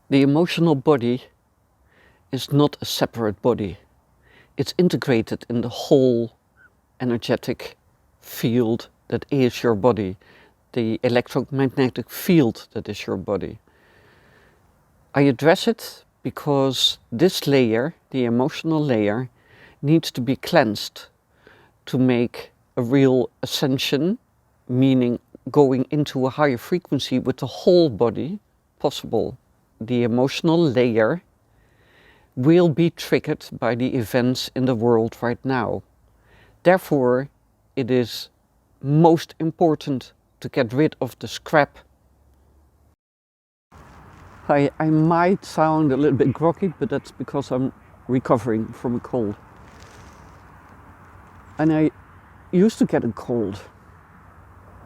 The emotional body is not a separate body. It's integrated in the whole energetic field that is your body, the electromagnetic field that is your body. I address it because this layer, the emotional layer, needs to be cleansed to make a real ascension, meaning going into a higher frequency with the whole body, possible. The emotional layer will be triggered by the events in the world right now. Therefore, it is most important to get rid of the scrap. I might sound a little bit groggy, but that's because I'm recovering from a cold. And I used to get a cold.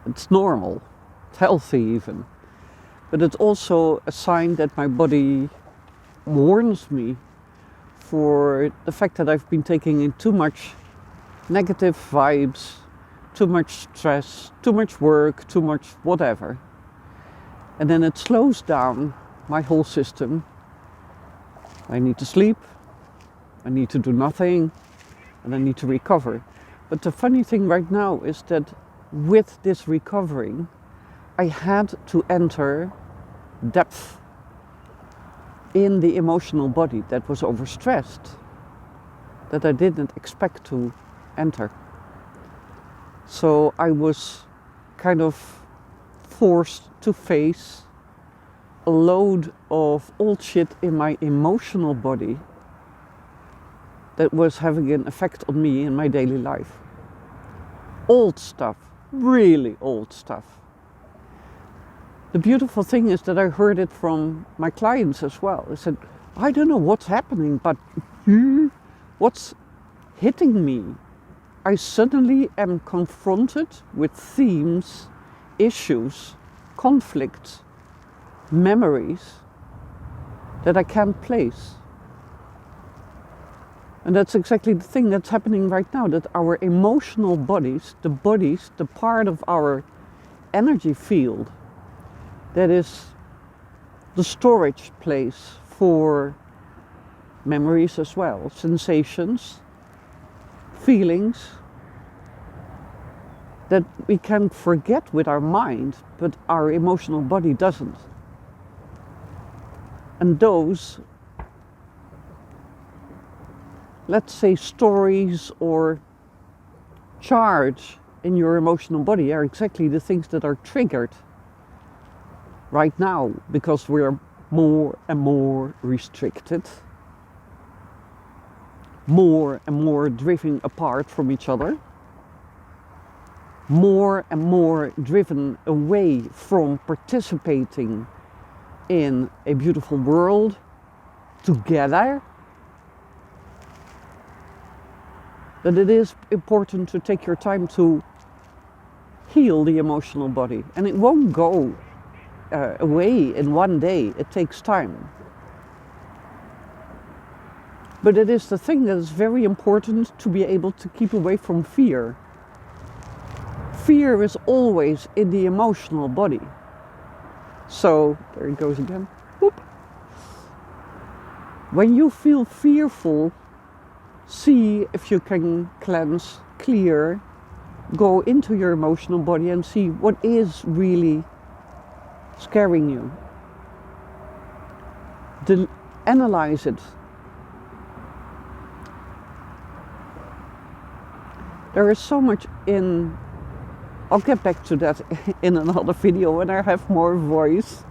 It's normal, it's healthy even. But it's also a sign that my body warns me for the fact that I've been taking in too much negative vibes, too much stress, too much work, too much whatever. And then it slows down my whole system. I need to sleep, I need to do nothing, and I need to recover. But the funny thing right now is that with this recovering, I had to enter depth in the emotional body that was overstressed, that I didn't expect to enter. So I was kind of forced to face a load of old shit in my emotional body that was having an effect on me in my daily life. Old stuff, really old stuff. The beautiful thing is that I heard it from my clients as well. They said, I don't know what's happening, but what's hitting me? I suddenly am confronted with themes, issues, conflicts, memories that I can't place. And that's exactly the thing that's happening right now, that our emotional bodies, the part of our energy field that is the storage place for memories as well, sensations, feelings that we can forget with our mind, but our emotional body doesn't. And those, let's say, stories or charge in your emotional body are exactly the things that are triggered right now, because we're more and more restricted, more and more driven apart from each other, more and more driven away from participating in a beautiful world together, that it is important to take your time to heal the emotional body. And it won't go away in one day, it takes time. But it is the thing that is very important to be able to keep away from fear. Fear is always in the emotional body. So, there it goes again. Whoop. When you feel fearful, see if you can cleanse, clear, go into your emotional body and see what is really scaring you. Analyze it. There is so much in, I'll get back to that in another video when I have more voice.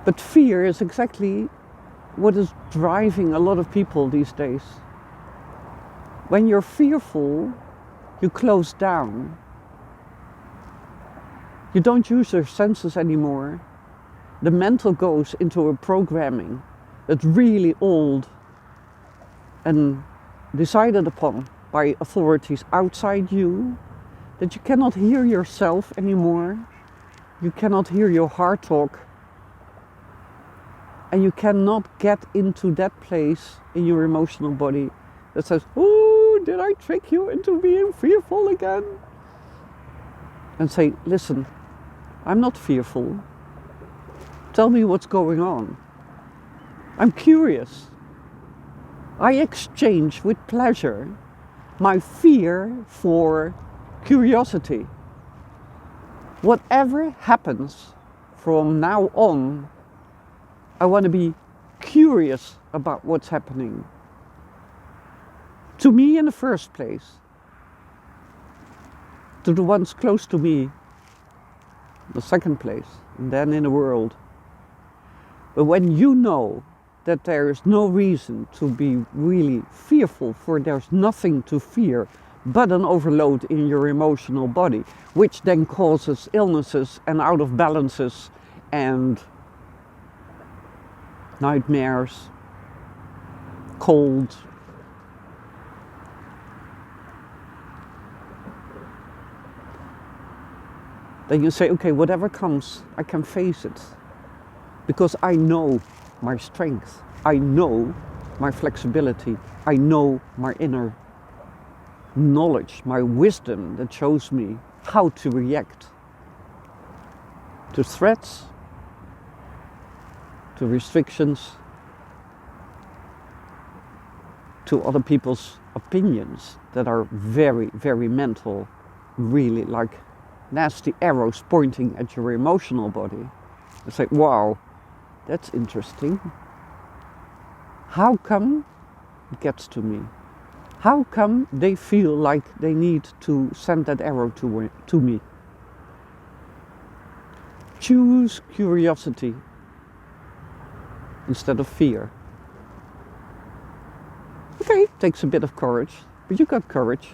But fear is exactly what is driving a lot of people these days. When you're fearful, you close down. You don't use your senses anymore. The mental goes into a programming that's really old and decided upon by authorities outside you, that you cannot hear yourself anymore, you cannot hear your heart talk, and you cannot get into that place in your emotional body that says, oh, did I trick you into being fearful again? And say, listen, I'm not fearful. Tell me what's going on. I'm curious. I exchange with pleasure my fear for curiosity. Whatever happens from now on, I want to be curious about what's happening. To me in the first place. To the ones close to me, the second place, and then in the world. But when you know that there is no reason to be really fearful, for there's nothing to fear but an overload in your emotional body, which then causes illnesses and out of balances and nightmares, cold, then you say, okay, whatever comes, I can face it. Because I know my strength. I know my flexibility. I know my inner knowledge, my wisdom that shows me how to react to threats, to restrictions, to other people's opinions that are very, very mental, really like nasty arrows pointing at your emotional body. It's like, wow, that's interesting. How come it gets to me? How come they feel like they need to send that arrow to me? Choose curiosity instead of fear. Okay, takes a bit of courage, but you got courage.